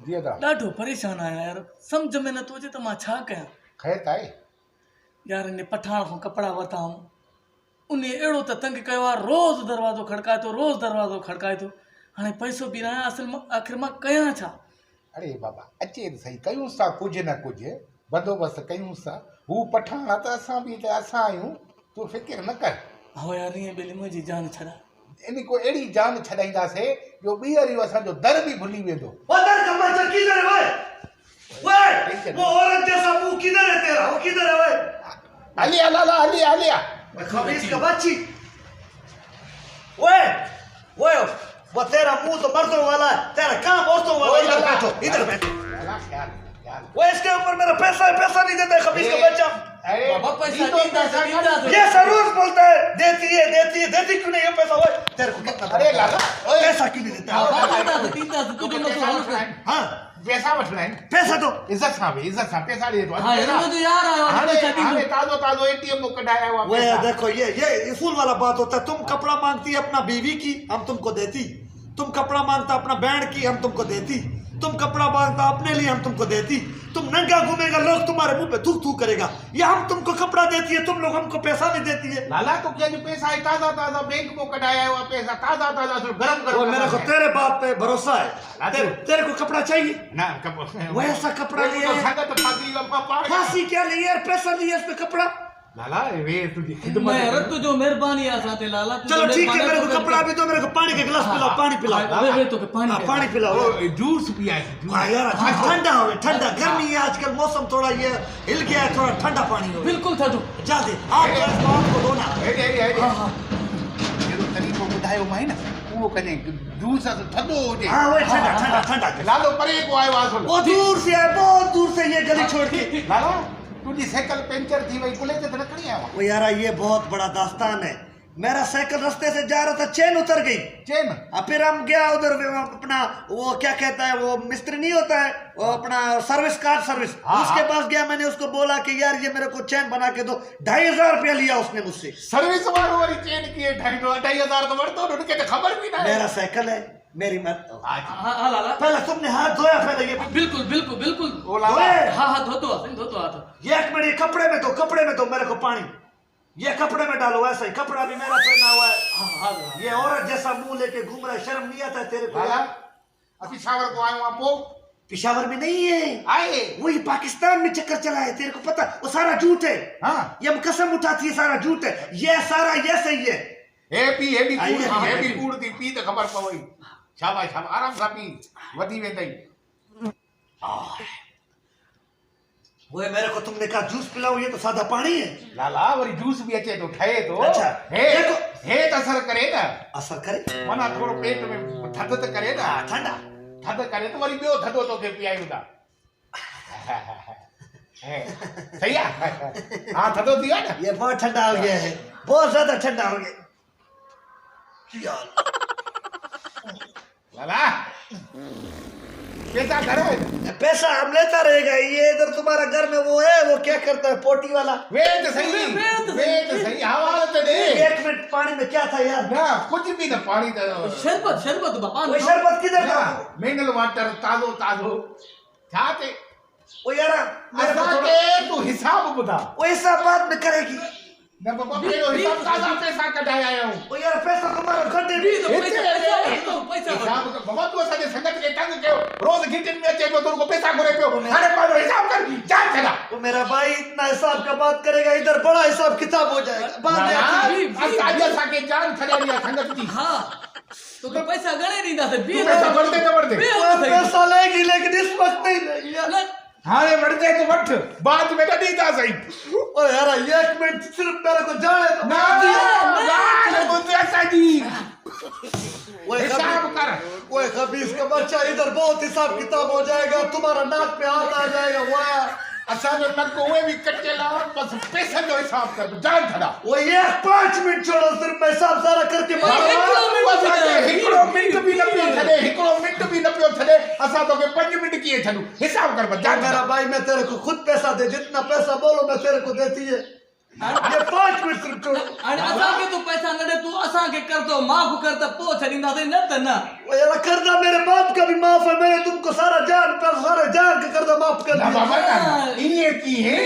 जीअं त ॾाढो परेशान आहियां यार, सम्झ में नथो अचे त मां छा कयां। ख़ैर त आहे। यार इन पठाण खां कपिड़ा वरिता आऊं, उन अहिड़ो त तंग कयो आहे, रोज़ दरवाज़ो खड़काए थो, रोज़ दरवाज़ो खड़काए थो। हाणे पैसो बि न आहे, असल मां आख़िर मां कयां छा? अरे बाबा अचे त सही, कयूंसि था कुझु न कुझु बंदोबस्तु कयूंसि था। हू पठाण आहे त असां बि त असां आहियूं, तूं फिकिर न कर। हो यार ईअं ॿिली मुंहिंजी जान छॾा। इन को अहिड़ी जान छॾाईंदासीं जो ॿीहर असांजो दर बि भुली वेंदो। वो दर का बच्चा किधर है ओए? वो औरत जैसा मुंह किधर है तेरा? वो किधर है ओए? हलिया लाला हलिया हलिया। खबीस का बच्ची। ओए ओए वो तेरा मुंह तो मर्दों वाला है, तेरा काम औरतों वाला है। इधर बैठो, इधर बैठो। वो इसके ऊपर मेरा पैसा नहीं देता है खबीस का बच्चा। अरे बाबा पैसा दीदा ये जरूर बोलता है देती क्यों नहीं है पैसा? ओए तेरे को कितना? अरे लाला पैसा क्यों नहीं देता? हाँ पैसा वठणा आहिनि, पैसा दो। इज़त सां बि इज़त सां पैसा ॾे थो। यार आयो हाणे ताज़ो एटीएम मो कढाया हुआ वो पैसा। देखो ये उसूल वाला बात होता है। तुम कपड़ा मांगती है अपना बीवी की, हम तुमको देती। तुम कपड़ा मांगता अपना बैंड की, हम तुमको देती। तुम कपड़ा मांगता अपने लिए, हम तुमको देती। तुम नंगा घूमेगा, लोग तुम्हारे मुंह पे थू थू करेगा। या हम तुमको कपड़ा देती है, तुम लोग हमको पैसा नहीं देती है। लाला तो क्या जो पैसा है ताज़ा ताज़ा बैंक में कढाया हुआ पैसा, ताज़ा ताज़ा गरम वो गरम। मेरे को तेरे बात पे भरोसा है। तेरे को कपड़ा चाहिए ना वैसा कपड़ा लिया है। संगत फांसी पापा फांसी क्या लिए यार? पैसा लिया इसमें कपड़ा। लाला वे तुझी मैं खिदमत तुझो मेहरबानी आहे साथे लाला। चलो ठीक है, मेरे को कपड़ा भी दो, मेरे को पानी का गिलास पिलाओ, पानी पिलाओ। वे तो के पानी पानी पिलाओ। जूस पिया है। हाँ यार ठंडा हो, ठंडा गर्मी है आजकल, मौसम थोड़ा ये हिल गया है, थोड़ा ठंडा पानी हो। बिल्कुल था तो जा दे आप को दो ना। हां हां ये तो तरीको बुधायो माई ना वो कने जूस तो थदो हो जे। हां वो ठंडा लालो परे को आयो आसो। वो दूर से है, बहुत दूर से ये गली छोड़ के। लाला तुझी साइकिल पंचर थी वही कुले ते रखनी है। वो यार ये बहुत बड़ा दास्तान है। मेरा साइकिल रास्ते से जा रहा था, चेन उतर गई। चेन फिर हम गया उधर अपना वो क्या कहता है, वो मिस्त्री नहीं होता है, वो अपना सर्विस कार सर्विस, उसके पास गया। मैंने उसको बोला कि यार ये मेरे को चेन बना के दो। 2500 रुपया लिया उसने मुझसे। सर्विस वालों वाली चेन की 2500 तो बढ़तो उनके तो खबर भी ना है। मेरा साइकिल है, मेरी मत। हां लाला पहले तुमने हाथ धोया, पहले ये बिल्कुल बिल्कुल बिल्कुल। ओ लाला हां धोतो हाथ। ये एक मिनट, कपड़े में दो मेरे को पानी। ये कपड़े में डालो, ऐसा ही कपड़ा भी मेरा पहना हुआ है। हां ये औरत जैसा मुंह लेके घूम रहा है, शर्म नहीं आता तेरे को? लाला अभी शावर को आयो आपो पिशावर में नहीं है, आए वही पाकिस्तान में चक्कर चला है। तेरे को पता वो सारा झूठ है। हां ये हम कसम उठाती है, सारा झूठ है। ये सारा ये सही है। ए भी कूड़ दी पी तो खबर पवई। शाबाश शाबाश आराम सां पी वधी वेंदई। वो मेरे को तुमने कहा जूस पिलाओ, ये तो सादा पानी है। लाला वरी जूस भी अचे तो ठहे तो। अच्छा हे त असर करे ना, असर करे मना थोड़ो पेट में थद त करे ना, ठंडा थद करे तो वरी ॿियो थदो तो के पियायूं था। सही है। हां थदो दिया ना। ये बहुत ठंडा हो गया है, बहुत ज्यादा ठंडा हो गया। लाला पैसा करे पैसा हम लेता रहेगा। ये इधर तुम्हारा घर में वो है, वो क्या करता है पोटी वाला। वे तो सही हवाला तो दे। एक मिनट, पानी में क्या था यार? ना कुछ भी ना, पानी तो शरबत बाबा। वो शरबत किधर था? मिनरल वाटर ताजो क्या थे वो यार असा के तू हिसाब बुधा। वो हिसाब बाद में करेगी ना बाबा मेरो हिसाब ताजा पैसा कढाया आयो। वो यार पैसा तुम्हारा घटे भी तो पैसा हिसाब का बाबा तू असाजे संगत के तंग कयो, रोज गिटिन में अचे तो को पैसा घुरे पियो। अरे पालो हिसाब कर जान छड़ा। वो मेरा भाई इतना हिसाब का बात करेगा, इधर बड़ा हिसाब किताब हो जाएगा बाद में। असाजे साके जान छड़ा दिया संगत की। हां तो के पैसा गणे नींदा से पैसा बढ़ते पैसा लेगी, लेकिन इस वक्त नहीं लेगी यार। हां बढ़ते तो वठ, बाद में न दीदा सही। ओ यार एक मिनट सिर्फ मेरे को जाने दो ना मुझे ऐसा जी वो हिसाब कर। वो खबीस का बच्चा, इधर बहुत हिसाब किताब हो जाएगा, तुम्हारा नाक पे हाथ आ जाएगा। वाह असाजो नक हुए भी कटे ला, बस पैसा जो हिसाब कर जान छड़ा। वो ये 5 मिनट छोड़ो, सिर्फ मैं हिसाब सारा करके हिकड़ो मिनट भी न पियो छड़े असा तो के 5 मिनट किए छनु हिसाब कर जान। मेरा भाई मैं तेरे को खुद पैसा दे, जितना पैसा बोलो मैं तेरे को देती है। ये 5 मिनट सिर्फ छोड़ो। अरे असा के तू पैसा न दे, तू असा के कर दो माफ कर त पो छड़ींदा से न त ना। वो यार करना मेरे बाप का भी माफ है, मैंने तुमको सारा जान सारे जान के कर दो माफ कर ना दिया बाबा ना ये की है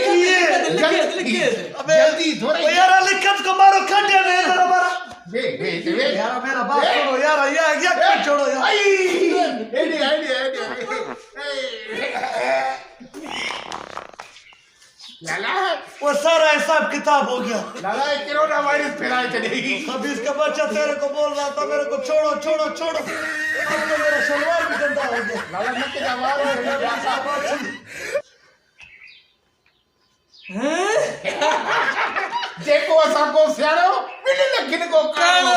लिखे जल्दी थोड़ा ओ यार लिखत को मारो खड्डे में इधर हमारा वे यार मेरा बात सुनो यार ये क्यों छोड़ो यार आई लाला वो सारा हिसाब किताब हो गया लाला कोरोना वायरस फैलाए चलेगी अभी इसका बच्चा तेरे को बोल रहा था मेरे को छोड़ो छोड़ो छोड़ो अब तो मेरा सलवार भी गंदा हो गया लाला मत के दवा जेको असां को सियारो बिन लखिन को कानो